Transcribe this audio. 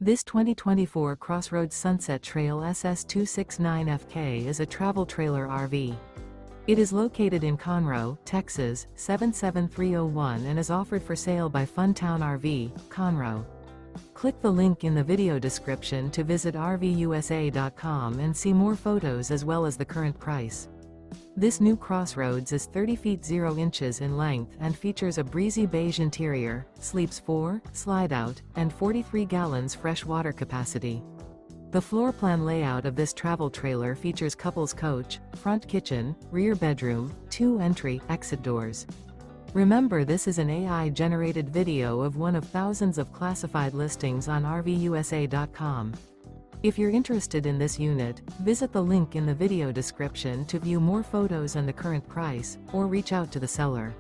This 2024 CrossRoads Sunset Trail SS269FK is a travel trailer RV. It is located in Conroe, Texas, 77301 and is offered for sale by Funtown RV, Conroe. Click the link in the video description to visit RVUSA.com and see more photos as well as the current price. This new CrossRoads is 30 feet 0 inches in length and features a breezy beige interior, sleeps 4, slide-out, and 43 gallons fresh water capacity. The floor plan layout of this travel trailer features couples coach, front kitchen, rear bedroom, 2 entry/exit doors. Remember, this is an AI-generated video of one of thousands of classified listings on RVUSA.com. If you're interested in this unit, visit the link in the video description to view more photos and the current price, or reach out to the seller.